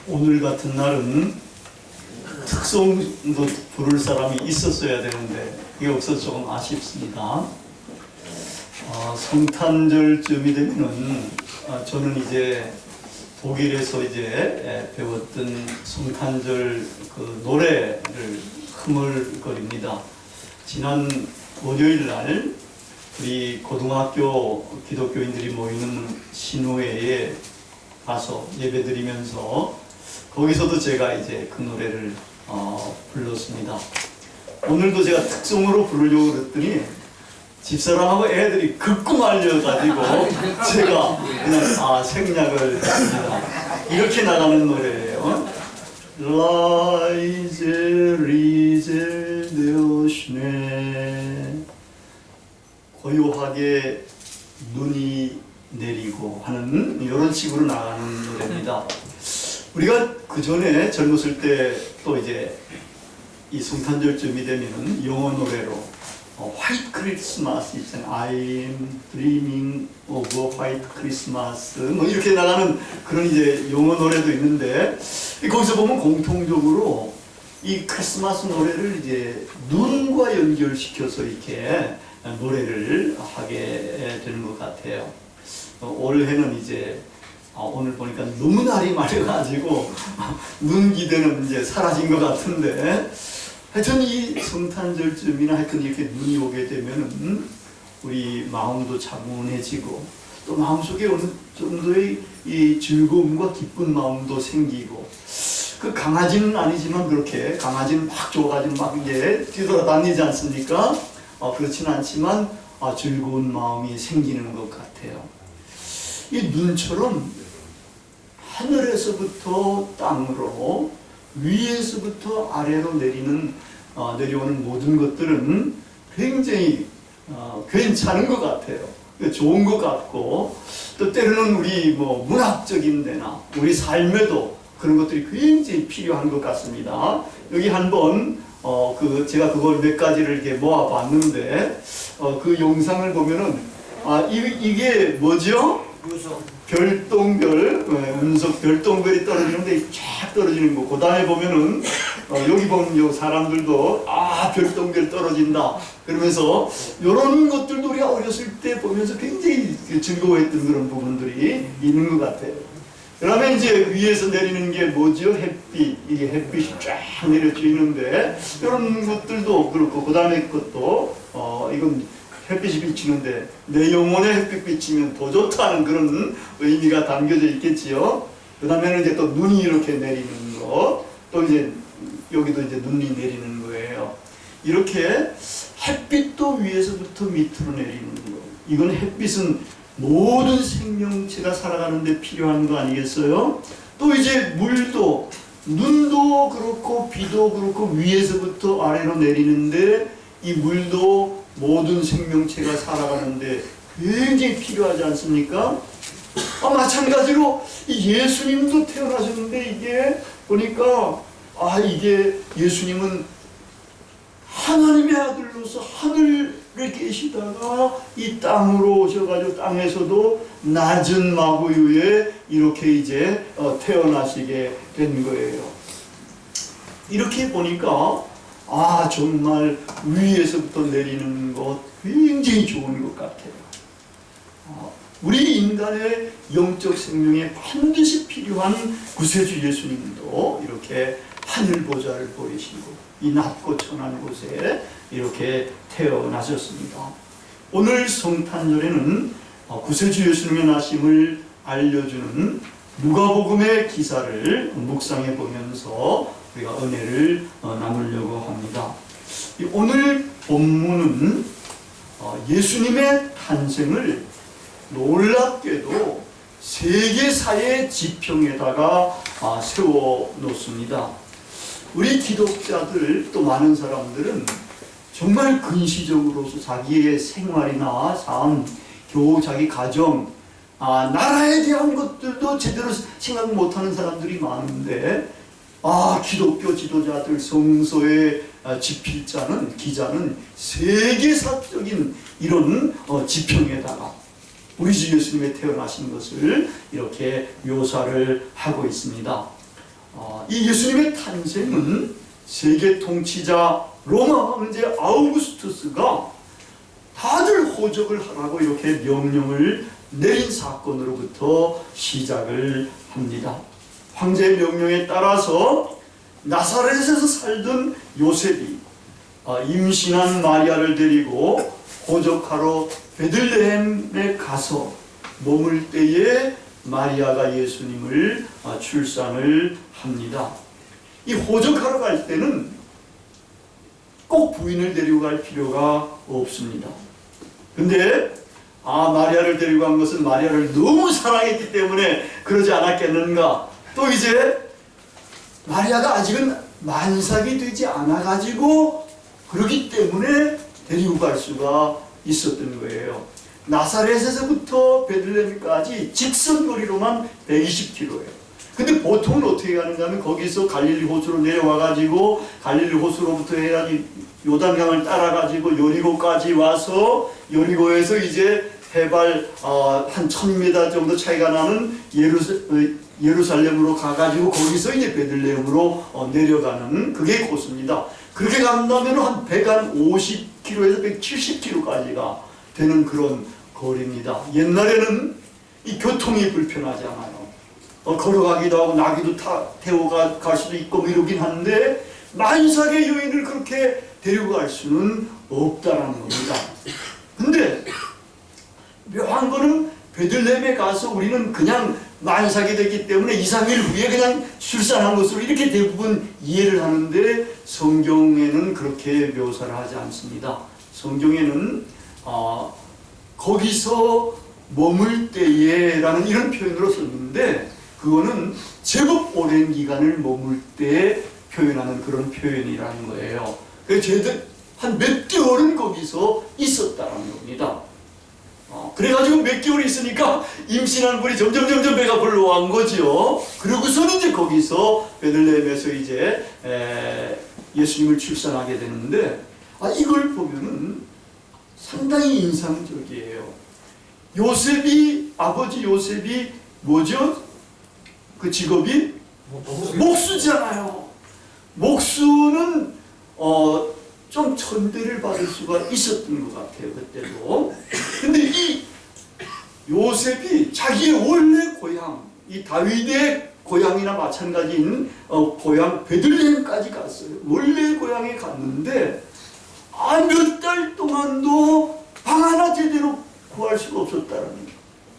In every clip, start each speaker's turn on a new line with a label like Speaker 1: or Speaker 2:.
Speaker 1: 오늘 같은 날은 특송도 부를 사람이 있었어야 되는데 이게 없어서 조금 아쉽습니다. 성탄절쯤이 되면은 저는 이제 독일에서 이제 배웠던 성탄절 그 노래를 흥얼거립니다. 지난 월요일 날 우리 고등학교 기독교인들이 모이는 신우회에 가서 예배드리면서 거기서도 제가 이제 그 노래를 불렀습니다. 오늘도 제가 특송으로 부르려고 그랬더니 집사람하고 애들이 극구 말려가지고 제가 그냥 생략을 했습니다. 이렇게 나가는 노래예요. 라이제 리제 데오시네 고요하게 눈이 내리고 하는 이런 식으로 나가는 노래입니다. 우리가 그 전에 젊었을 때 또 이제 이 성탄절쯤이 되면은 영어 노래로 화이트 크리스마스 있잖아요. I'm dreaming of a white Christmas 뭐 이렇게 나가는 그런 이제 영어 노래도 있는데 거기서 보면 공통적으로 이 크리스마스 노래를 이제 눈과 연결시켜서 이렇게 노래를 하게 되는 것 같아요. 올해는 이제 오늘 보니까 너무 날이 맑아가지고 눈 기대는 이제 사라진 것 같은데 하여튼 이 성탄절쯤이나 하여튼 이렇게 눈이 오게 되면은 우리 마음도 차분해지고 또 마음속에 어느 정도의 이 즐거움과 기쁜 마음도 생기고 그 강아지는 아니지만 그렇게 강아지는 막 좋아가지고 막 이제 뛰돌아다니지 않습니까? 그렇지는 않지만 즐거운 마음이 생기는 것 같아요. 이 눈처럼 하늘에서부터 땅으로 위에서부터 아래로 내려오는 모든 것들은 굉장히 괜찮은 것 같아요. 좋은 것 같고 또 때로는 우리 문학적인 데나 우리 삶에도 그런 것들이 굉장히 필요한 것 같습니다. 여기 한번 제가 그걸 몇 가지를 이렇게 모아봤는데 그 영상을 보면은 이게 뭐죠? 별똥별, 운석 별똥별이 떨어지는데 쫙 떨어지는 거. 그 다음에 보면은 여기 보면 요 사람들도 별똥별 떨어진다 그러면서 이런 것들도 우리가 어렸을 때 보면서 굉장히 즐거워했던 그런 부분들이 있는 것 같아요. 그러면 이제 위에서 내리는 게 뭐죠? 햇빛. 이게 햇빛이 쫙 내려지는데 이런 것들도 그렇고 그 다음에 것도 이건 햇빛이 비치는데 내 영혼에 햇빛 비치면 더 좋다는 그런 의미가 담겨져 있겠지요. 그 다음에는 이제 또 눈이 이렇게 내리는 거, 또 이제 여기도 이제 눈이 내리는 거예요. 이렇게 햇빛도 위에서부터 밑으로 내리는 거. 이건 햇빛은 모든 생명체가 살아가는데 필요한 거 아니겠어요? 또 이제 물도, 눈도 그렇고 비도 그렇고 위에서부터 아래로 내리는데 이 물도 모든 생명체가 살아가는데 굉장히 필요하지 않습니까? 마찬가지로 예수님도 태어나셨는데 이게 보니까 이게 예수님은 하나님의 아들로서 하늘에 계시다가 이 땅으로 오셔가지고 땅에서도 낮은 마구유에 이렇게 이제 태어나시게 된 거예요. 이렇게 보니까 정말 위에서부터 내리는 것 굉장히 좋은 것 같아요. 우리 인간의 영적 생명에 반드시 필요한 구세주 예수님도 이렇게 하늘 보좌를 버리시고 이 낮고 천한 곳에 이렇게 태어나셨습니다. 오늘 성탄절에는 구세주 예수님의 나심을 알려주는 누가복음의 기사를 묵상해 보면서 우리가 은혜를 나누려고 합니다. 오늘 본문은 예수님의 탄생을 놀랍게도 세계사의 지평에다가 세워 놓습니다. 우리 기독자들 또 많은 사람들은 정말 근시적으로서 자기의 생활이나 삶, 교우, 자기 가정, 나라에 대한 것들도 제대로 생각 못하는 사람들이 많은데 기독교 지도자들 성서의 기자는 세계사적인 이런 지평에다가 우리 주 예수님의 태어나신 것을 이렇게 묘사를 하고 있습니다. 이 예수님의 탄생은 세계 통치자 로마 황제 아우구스투스가 다들 호적을 하라고 이렇게 명령을 내린 사건으로부터 시작을 합니다. 황제의 명령에 따라서 나사렛에서 살던 요셉이 임신한 마리아를 데리고 호적하러 베들레헴에 가서 머물 때에 마리아가 예수님을 출산을 합니다. 이 호적하러 갈 때는 꼭 부인을 데리고 갈 필요가 없습니다. 근데 마리아를 데리고 간 것은 마리아를 너무 사랑했기 때문에 그러지 않았겠는가. 또 이제 마리아가 아직은 만삭이 되지 않아가지고 그렇기 때문에 데리고 갈 수가 있었던 거예요. 나사렛에서부터 베들레헴까지 직선거리로만 120km예요. 근데 보통은 어떻게 가는가 하면 거기서 갈릴리 호수로 내려와가지고 갈릴리 호수로부터 해야지 요단강을 따라가지고 여리고까지 와서 여리고에서 이제 해발 한 1000m 정도 차이가 나는 예루살렘으로 가가지고 거기서 이제 베들레헴으로 내려가는 그게 코스입니다. 그렇게 간다면 한 150km에서 170km까지가 되는 그런 거리입니다. 옛날에는 이 교통이 불편하지 않아요. 걸어가기도 하고 나귀도 태워 갈 수도 있고 뭐 이러긴 하는데 만삭의 여인을 그렇게 데리고 갈 수는 없다라는 겁니다. 근데 묘한 거는 베들레헴에 가서 우리는 그냥 만삭이 됐기 때문에 2, 3일 후에 그냥 출산한 것으로 이렇게 대부분 이해를 하는데 성경에는 그렇게 묘사를 하지 않습니다. 성경에는 거기서 머물 때에 라는 이런 표현으로 썼는데 그거는 제법 오랜 기간을 머물 때 표현하는 그런 표현이라는 거예요. 그래서 쟤들 한 몇 개월은 거기서 있었다는 겁니다. 그래가지고 몇 개월 있으니까 임신한 분이 점점 배가 불러온 거죠. 그러고서는 이제 거기서 베들레헴에서 이제 예수님을 출산하게 되는데 이걸 보면은 상당히 인상적이에요. 아버지 요셉이 뭐죠? 그 직업이 목수잖아요. 목수는 좀 천대를 받을 수가 있었던 것 같아요, 그때도. 근데 이 요셉이 자기의 원래 고향, 이 다윗의 고향이나 마찬가지인 고향 베들레헴까지 갔어요. 원래 고향에 갔는데 몇 달 동안도 방 하나 제대로 구할 수가 없었다는 거예요.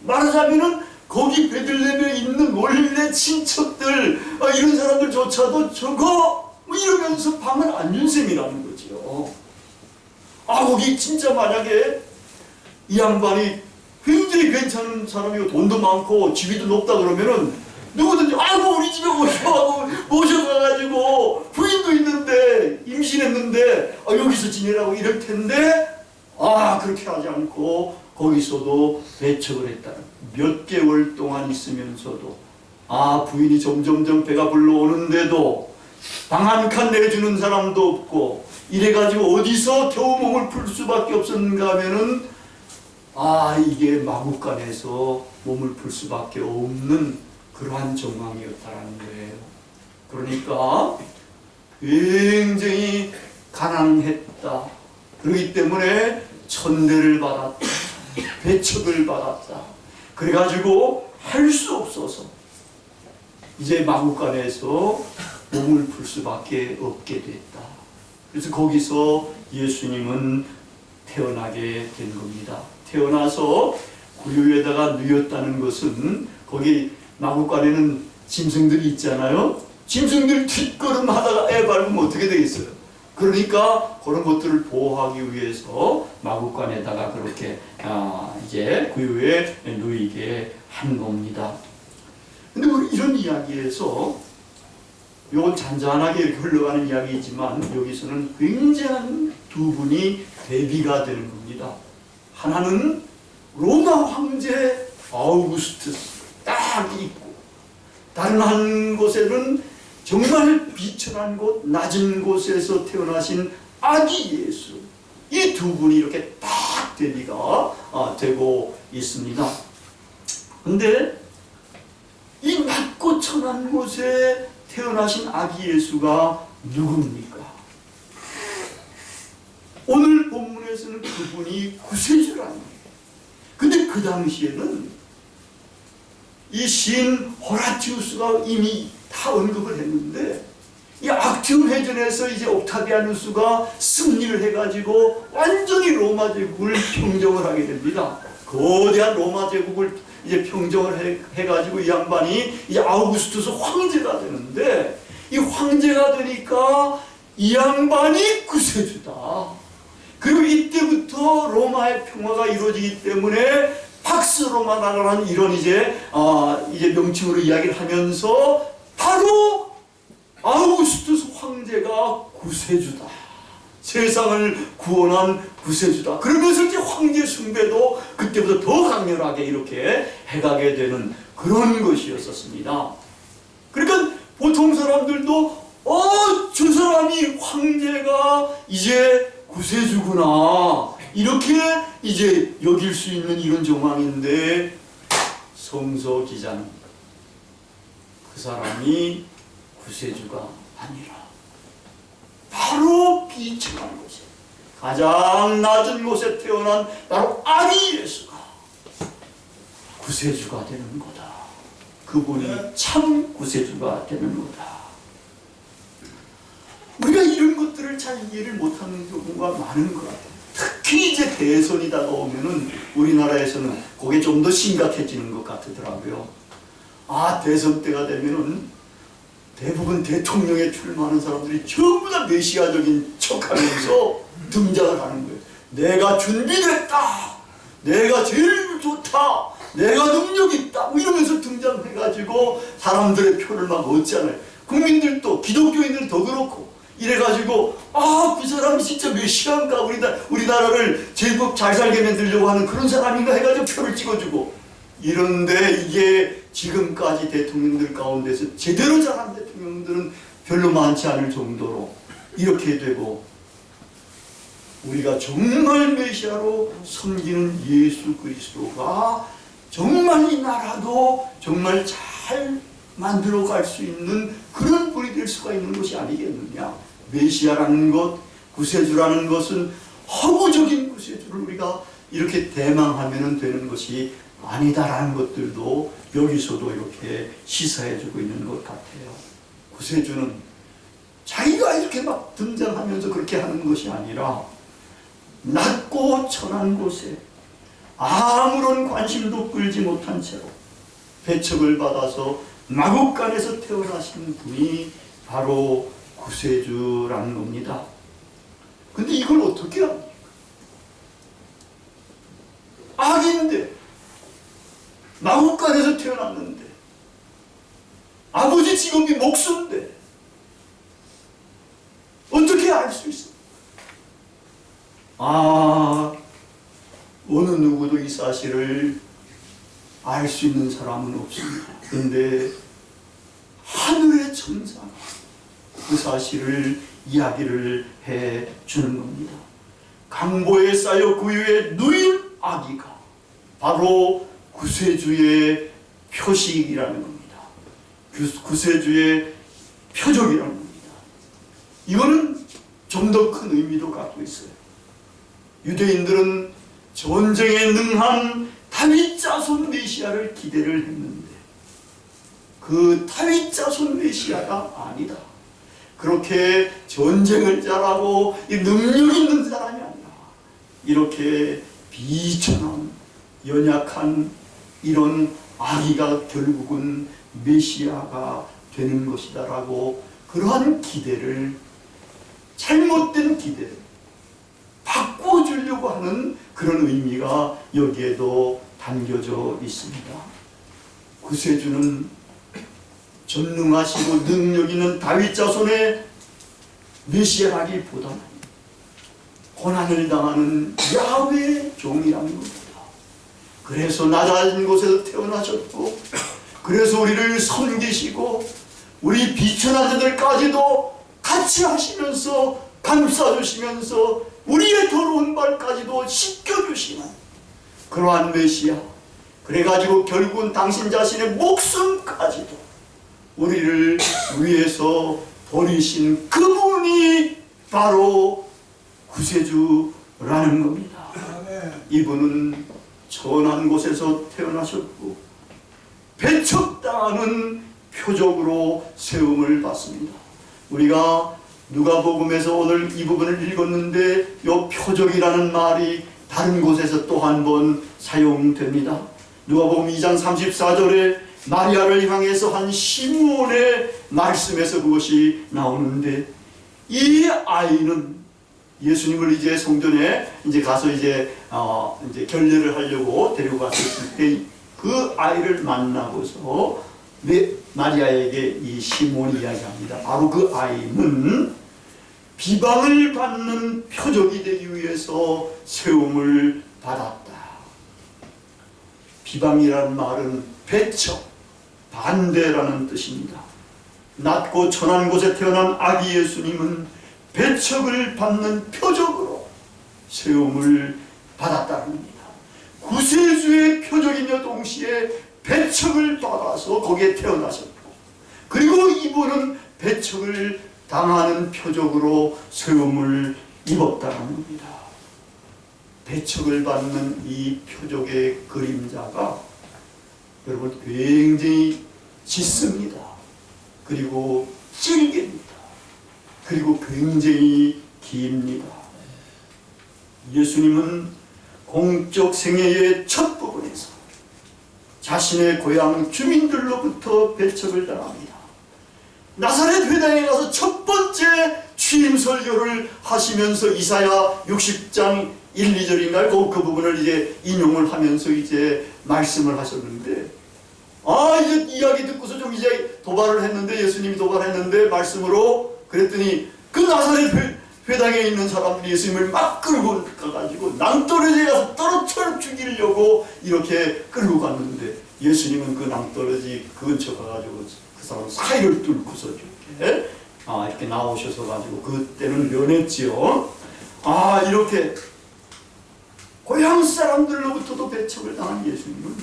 Speaker 1: 말하자면은 거기 베들레헴에 있는 원래 친척들 이런 사람들조차도 저거 뭐 이러면서 방을 안 준 셈이라는 거죠. 거기 진짜 만약에 이 양반이 굉장히 괜찮은 사람이고 돈도 많고 지위도 높다 그러면은 누구든지 우리 집에 모셔가가지고 부인도 있는데 임신했는데 여기서 지내라고 이럴 텐데 그렇게 하지 않고 거기서도 배척을 했다. 몇 개월 동안 있으면서도 부인이 점점 배가 불러오는데도 방 한 칸 내주는 사람도 없고 이래가지고 어디서 겨우 몸을 풀 수밖에 없었는가 하면은 이게 마구간에서 몸을 풀 수밖에 없는 그러한 정황이었다는 거예요. 그러니까 굉장히 가난했다. 그렇기 때문에 천대를 받았다. 배척을 받았다. 그래가지고 할 수 없어서 이제 마구간에서 몸을 풀 수밖에 없게 됐다. 그래서 거기서 예수님은 태어나게 된 겁니다. 태어나서 구유에다가 누웠다는 것은 거기 마구간에는 짐승들이 있잖아요. 짐승들 뒷걸음 하다가 애 밟으면 어떻게 되겠어요? 그러니까 그런 것들을 보호하기 위해서 마구간에다가 그렇게 이제 구유에 누이게 한 겁니다. 근데 우리 이런 이야기에서 이건 잔잔하게 이렇게 흘러가는 이야기이지만 여기서는 굉장한 두 분이 대비가 되는 겁니다. 하나는 로마 황제 아우구스투스 딱 있고 다른 한 곳에는 정말 비천한 곳, 낮은 곳에서 태어나신 아기 예수. 이 두 분이 이렇게 딱 대비가 되고 있습니다. 근데 이 낮고 천한 곳에 태어나신 아기 예수가 누굽니까? 오늘 본문에서는 그분이 구세주라는 거예요. 근데 그 당시에는 이 시인 호라티우스가 이미 다 언급을 했는데, 이 악티움 해전에서 이제 옥타비아누스가 승리를 해가지고 완전히 로마 제국을 평정을 하게 됩니다. 거대한 로마 제국을 이제 평정을 해가지고 이 양반이 이제 아우구스투스 황제가 되는데, 이 황제가 되니까 이 양반이 구세주다. 그리고 이때부터 로마의 평화가 이루어지기 때문에 팍스 로마나라는 이런 이제 명칭으로 이야기를 하면서 바로 아우구스투스 황제가 구세주다. 세상을 구원한 구세주다. 그러면서 이제 황제 숭배도 그때부터 더 강렬하게 이렇게 해가게 되는 그런 것이었었습니다. 그러니까 보통 사람들도 저 사람이 황제가 이제 구세주구나 이렇게 이제 여길 수 있는 이런 정황인데, 성서 기자는 그 사람이 구세주가 아니라 바로 비천한 곳에, 가장 낮은 곳에 태어난 바로 아기 예수가 구세주가 되는 거다. 그분이 참 구세주가 되는 거다. 우리가 이런 것들을 잘 이해를 못하는 경우가 많은 것 같아요. 특히 이제 대선이 다가오면은 우리나라에서는 그게 좀 더 심각해지는 것 같더라고요. 대선 때가 되면은 대부분 대통령에 출마하는 사람들이 전부 다 메시아적인 척하면서 등장을 하는 거예요. 내가 준비됐다. 내가 제일 좋다. 내가 능력 있다. 뭐 이러면서 등장해가지고 사람들의 표를 막 얻잖아요. 국민들도, 기독교인들 더 그렇고 이래가지고 그 사람이 진짜 메시아인가, 우리나라를 제일 잘 살게 만들려고 하는 그런 사람인가 해가지고 표를 찍어주고 이런데, 이게 지금까지 대통령들 가운데서 제대로 잘한 대통령들은 별로 많지 않을 정도로 이렇게 되고, 우리가 정말 메시아로 섬기는 예수 그리스도가 정말 이 나라도 정말 잘 만들어 갈 수 있는 그런 분이 될 수가 있는 것이 아니겠느냐. 메시아라는 것, 구세주라는 것은 허구적인 구세주를 우리가 이렇게 대망하면 되는 것이 아니다라는 것들도 여기서도 이렇게 시사해주고 있는 것 같아요. 구세주는 자기가 이렇게 막 등장하면서 그렇게 하는 것이 아니라 낮고 천한 곳에 아무런 관심도 끌지 못한 채로 배척을 받아서 마국간에서 태어나신 분이 바로 구세주라는 겁니다. 근데 이걸 어떻게 합니까? 악인데, 마국간에서 태어났는데, 아버지 직업이 목수인데 어떻게 알 수 있어요? 어느 누구도 이 사실을 알 수 있는 사람은 없습니다. 그런데 하늘의 천사가 그 사실을 이야기를 해 주는 겁니다. 강보에 쌓여 그 위에 누인 아기가 바로 구세주의 표식이라는 겁니다. 구세주의 표적이라는 겁니다. 이거는 좀 더 큰 의미도 갖고 있어요. 유대인들은 전쟁에 능한 다윗 자손 메시아를 기대를 했는데 그 다윗 자손 메시아가 아니다. 그렇게 전쟁을 잘하고 능력 있는 사람이 아니라 이렇게 비천한 연약한 이런 아기가 결국은 메시아가 되는 것이다라고, 그러한 기대를, 잘못된 기대를 바꿔주려고 하는 그런 의미가 여기에도 담겨져 있습니다. 구세주는 전능하시고 능력 있는 다윗 자손의 메시아라기보다는 고난을 당하는 야훼의 종이라는 겁니다. 그래서 낮은 곳에서 태어나셨고, 그래서 우리를 섬기시고 우리 비천한 자들까지도 같이 하시면서 감싸주시면서 우리의 더러운 발까지도 씻겨주시는 그러한 메시아, 그래가지고 결국은 당신 자신의 목숨까지도 우리를 위해서 버리신 그분이 바로 구세주라는 겁니다. 이분은 천한 곳에서 태어나셨고 배척당하는 표적으로 세움을 받습니다. 우리가 누가복음에서 오늘 이 부분을 읽었는데 이 표적이라는 말이 다른 곳에서 또 한 번 사용됩니다. 누가복음 2장 34절에 마리아를 향해서 한 시므온의 말씀에서 그것이 나오는데, 이 아이는 예수님을 이제 성전에 이제 가서 이제 결례를 하려고 데리고 갔을 때 그 아이를 만나고서 마리아에게 이 시므온이 이야기합니다. 바로 그 아이는 비방을 받는 표적이 되기 위해서 세움을 받았다. 비방이라는 말은 배척, 반대라는 뜻입니다. 낮고 천한 곳에 태어난 아기 예수님은 배척을 받는 표적으로 세움을 받았다는 겁니다. 구세주의 표적이며 동시에 배척을 받아서 거기에 태어나셨고, 그리고 이분은 배척을 당하는 표적으로 세움을 입었다는 겁니다. 배척을 받는 이 표적의 그림자가 여러분 굉장히 짙습니다. 그리고 질깁니다. 그리고 굉장히 깁니다. 예수님은 공적 생애의 첫 부분에서 자신의 고향 주민들로부터 배척을 당합니다. 나사렛 회당에 가서 첫 번째 취임 설교를 하시면서 이사야 60장 1, 2절인가요? 그 부분을 이제 인용을 하면서 이제 말씀을 하셨는데, 이제 이야기 듣고서 좀 이제 도발을 했는데, 예수님이 도발했는데 말씀으로, 그랬더니 그 나사렛 회당에 있는 사람들이 예수님을 막 끌고 가가지고 낭떠러지에 가서 떨어뜨려 죽이려고 이렇게 끌고 갔는데, 예수님은 그 낭떠러지 근처 가가지고 그 사람 사이를 뚫고서 이렇게 나오셔서 가지고 그때는 면했지요. 이렇게 고향 사람들로부터도 배척을 당한 예수님은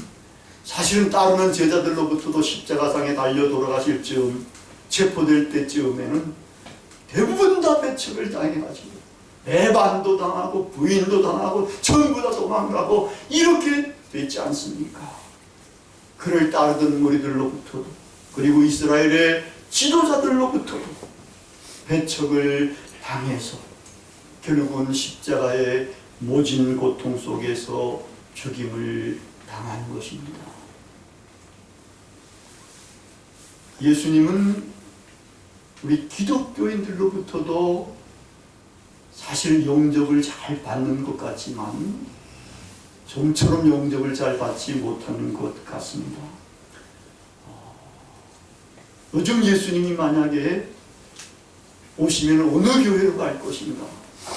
Speaker 1: 사실은 따르는 제자들로부터도 십자가상에 달려 돌아가실 즈음, 체포될 때쯤에는 대부분 다 배척을 당해가지고 배반도 당하고 부인도 당하고 전부 다 도망가고 이렇게 됐지 않습니까? 그를 따르던 무리들로부터도, 그리고 이스라엘의 지도자들로부터도 배척을 당해서 결국은 십자가의 모진 고통 속에서 죽임을 당한 것입니다. 예수님은 우리 기독교인들로부터도 사실 영접을 잘 받는 것 같지만 좀처럼 영접을 잘 받지 못하는 것 같습니다. 요즘 예수님이 만약에 오시면 어느 교회로 갈 것인가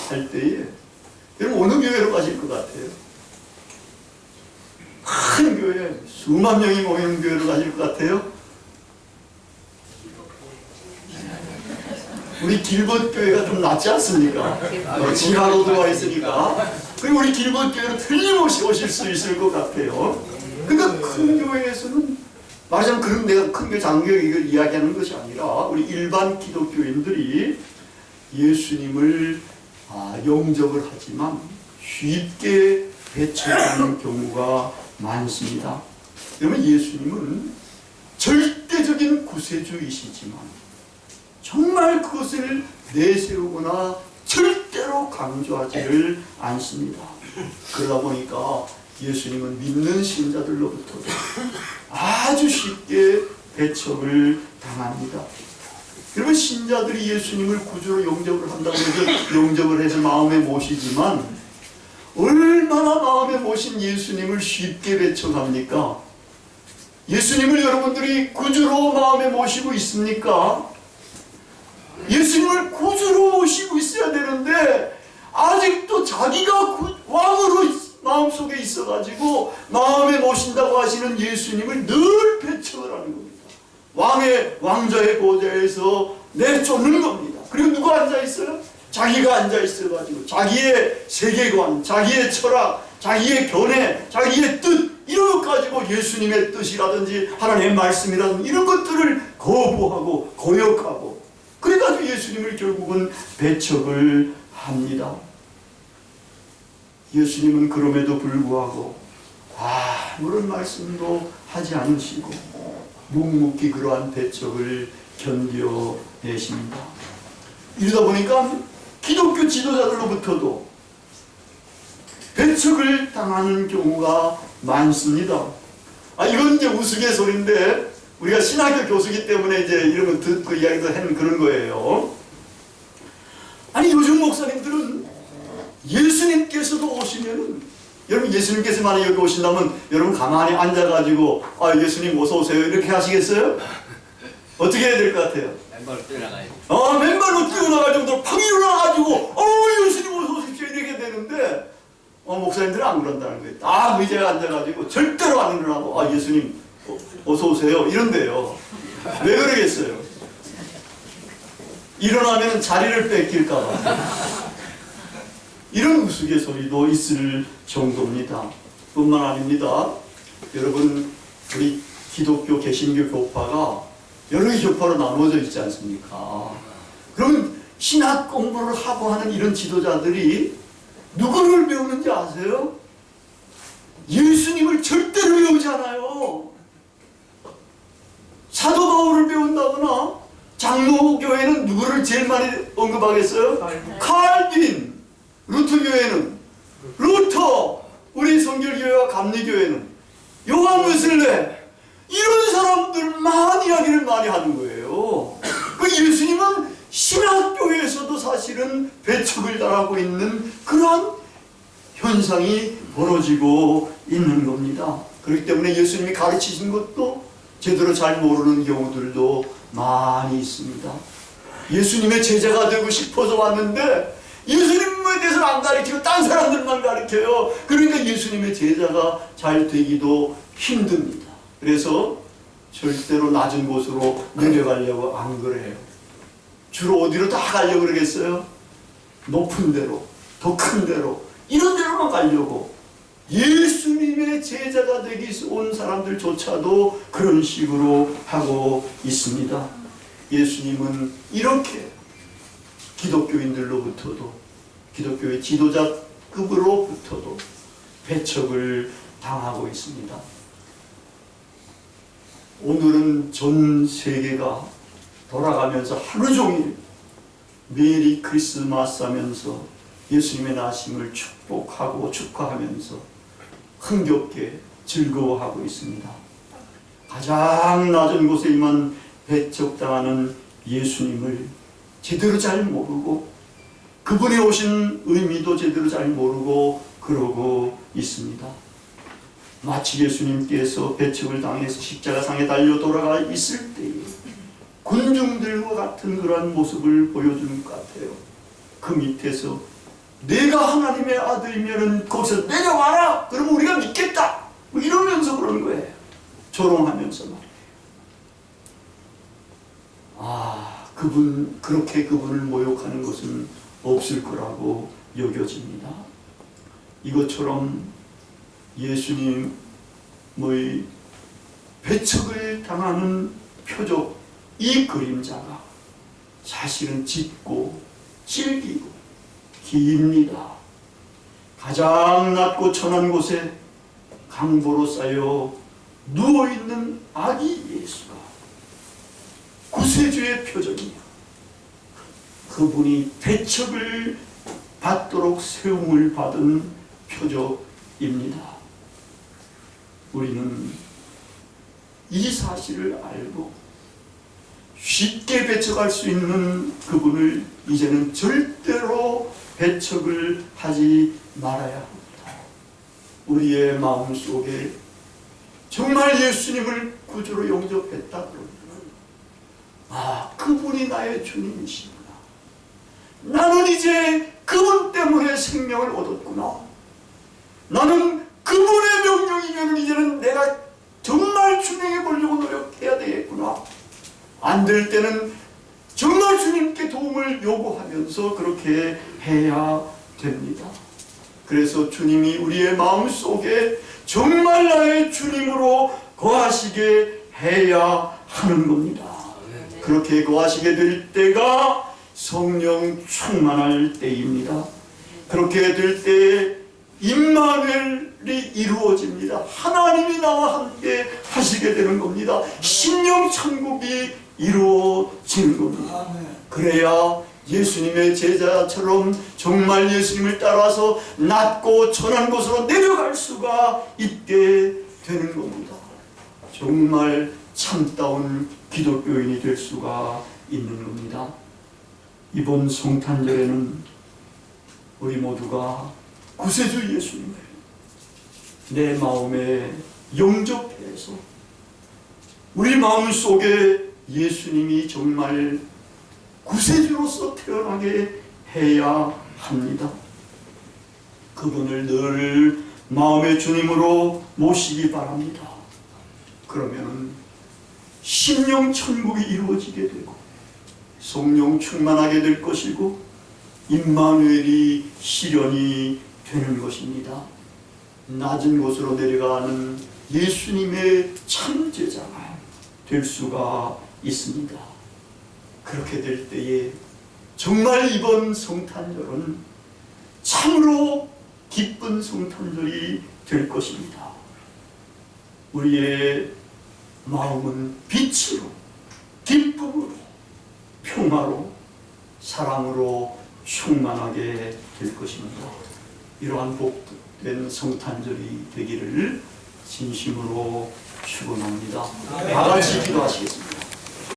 Speaker 1: 할 때에 여러분 어느 교회로 가실 것 같아요? 큰 교회, 수만 명이 모이는 교회로 가실 것 같아요? 우리 길벗교회가 좀 낫지 않습니까? 지하로 들어와 있으니까. 그리고 우리 길벗교회로 틀림없이 오실 수 있을 것 같아요. 그러니까 큰 교회에서는 말하자면 그런 내가 큰 교회, 작은 교회 이걸 이야기하는 것이 아니라 우리 일반 기독교인들이 예수님을 영접을 하지만 쉽게 배척하는 경우가 많습니다. 그러면 예수님은 절대적인 구세주이시지만 정말 그것을 내세우거나 절대로 강조하지를 않습니다. 그러다 보니까 예수님은 믿는 신자들로부터도 아주 쉽게 배척을 당합니다. 그러면 신자들이 예수님을 구주로 영접을 한다고 해서 영접을 해서 마음에 모시지만 얼마나 마음에 모신 예수님을 쉽게 배척합니까? 예수님을 여러분들이 구주로 마음에 모시고 있습니까? 예수님을 구주로 모시고 있어야 되는데 아직도 자기가 왕으로 마음속에 있어가지고 마음에 모신다고 하시는 예수님을 늘 배척을 하는 겁니다. 왕자의 보좌에서 내쫓는 겁니다. 그리고 누가 앉아있어요? 자기가 앉아있어가지고 자기의 세계관, 자기의 철학, 자기의 견해, 자기의 뜻 이런 것 가지고 예수님의 뜻이라든지 하나님의 말씀이라든지 이런 것들을 거부하고 거역하고 그래가지고 예수님을 결국은 배척을 합니다. 예수님은 그럼에도 불구하고 아무런 말씀도 하지 않으시고 묵묵히 그러한 배척을 견뎌내십니다. 이러다 보니까 기독교 지도자들로부터도 배척을 당하는 경우가 많습니다. 이건 이제 우스갯소리인데 우리가 신학교 교수기 때문에 이제 이런 거 듣고 이야기도 하는 그런 거예요. 아니 요즘 목사님들은 예수님께서도 오시면은, 여러분 예수님께서 만약 여기 오신다면 여러분 가만히 앉아가지고 예수님 어서 오세요 이렇게 하시겠어요? 어떻게 해야 될 것 같아요?
Speaker 2: 맨발로 뛰어나가요.
Speaker 1: 맨발로 뛰어나갈 정도로 팍 일어나가지고 예수님 어서 오십시오 이렇게 되는데 목사님들은 안 그런다는 거예요. 딱 의자에 앉아가지고 절대로 안 일어나고 예수님 어서 오세요 이런데요. 왜 그러겠어요? 일어나면 자리를 뺏길까봐. 이런 우스갯소리도 있을 정도입니다. 뿐만 아닙니다. 여러분 우리 기독교 개신교 교파가 여러 교파로 나누어져 있지 않습니까? 그러면 신학 공부를 하고 하는 이런 지도자들이 누구를 배우는지 아세요? 예수님을 절대로 배우지 않아요. 사도 바울을 배운다거나 장로교회는 누구를 제일 많이 언급하겠어요? 칼빈. 루터교회는 루터. 우리 성결교회와 감리교회는 요한 웨슬레. 이런 사람들만 이야기를 많이 하는 거예요. 그 예수님은 신학교에서도 사실은 배척을 당하고 있는 그러한 현상이 벌어지고 있는 겁니다. 그렇기 때문에 예수님이 가르치신 것도 제대로 잘 모르는 경우들도 많이 있습니다. 예수님의 제자가 되고 싶어서 왔는데 예수님에 대해서는 안 가르치고 딴 사람들만 가르쳐요. 그러니까 예수님의 제자가 잘 되기도 힘듭니다. 그래서 절대로 낮은 곳으로 내려가려고 안 그래요. 주로 어디로 다 가려고 그러겠어요? 높은 데로, 더 큰 데로, 이런 데로만 가려고. 예수님의 제자가 되기 위해서 온 사람들조차도 그런 식으로 하고 있습니다. 예수님은 이렇게 기독교인들로부터도, 기독교의 지도자급으로부터도 배척을 당하고 있습니다. 오늘은 전 세계가 돌아가면서 하루 종일 메리 크리스마스 하면서 예수님의 나심을 축복하고 축하하면서 흥겹게 즐거워하고 있습니다. 가장 낮은 곳에만 배척당하는 예수님을 제대로 잘 모르고 그분이 오신 의미도 제대로 잘 모르고 그러고 있습니다. 마치 예수님께서 배척을 당해서 십자가상에 달려 돌아가 있을 때에 군중들과 같은 그러한 모습을 보여주는 것 같아요. 그 밑에서 내가 하나님의 아들이면 거기서 내려와라! 그러면 우리가 믿겠다! 뭐 이러면서 그러는 거예요. 조롱하면서 말이에요. 그렇게 그분을 모욕하는 것은 없을 거라고 여겨집니다. 이것처럼 예수님의 배척을 당하는 표적, 이 그림자가 사실은 짙고 질기고 깁니다. 가장 낮고 천한 곳에 강보로 쌓여 누워있는 아기 예수가 구세주의 표적이며 그분이 배척을 받도록 세움을 받은 표적입니다. 우리는 이 사실을 알고 쉽게 배척할 수 있는 그분을 이제는 절대로 배척을 하지 말아야 합니다. 우리의 마음속에 정말 예수님을 구주로 영접했다 그러면 그분이 나의 주님이시구나. 나는 이제 그분 때문에 생명을 얻었구나. 나는 그분의 명령이면 이제는 내가 정말 준행해 보려고 노력해야 되겠구나. 안 될 때는 정말 주님께 도움을 요구하면서 그렇게 해야 됩니다. 그래서 주님이 우리의 마음속에 정말 나의 주님으로 거하시게 해야 하는 겁니다. 그렇게 거하시게 될 때가 성령 충만할 때입니다. 그렇게 될 때 임마누엘이 이루어집니다. 하나님이 나와 함께 하시게 되는 겁니다. 심령 천국이 이루어지는 겁니다. 그래야 예수님의 제자처럼 정말 예수님을 따라서 낮고 천한 곳으로 내려갈 수가 있게 되는 겁니다. 정말 참다운 기독교인이 될 수가 있는 겁니다. 이번 성탄절에는 우리 모두가 구세주 예수님을 내 마음에 영접해서 우리 마음속에 예수님이 정말 구세주로서 태어나게 해야 합니다. 그분을 늘 마음의 주님으로 모시기 바랍니다. 그러면 심령 천국이 이루어지게 되고 성령 충만하게 될 것이고 임마누엘이 실현이 되는 것입니다. 낮은 곳으로 내려가는 예수님의 참 제자가 될 수가 있습니다. 그렇게 될 때에 정말 이번 성탄절은 참으로 기쁜 성탄절이 될 것입니다. 우리의 마음은 빛으로, 기쁨으로, 평화로, 사랑으로 충만하게 될 것입니다. 이러한 복된 성탄절이 되기를 진심으로 축원합니다. 다 같이 기도하시겠습니다.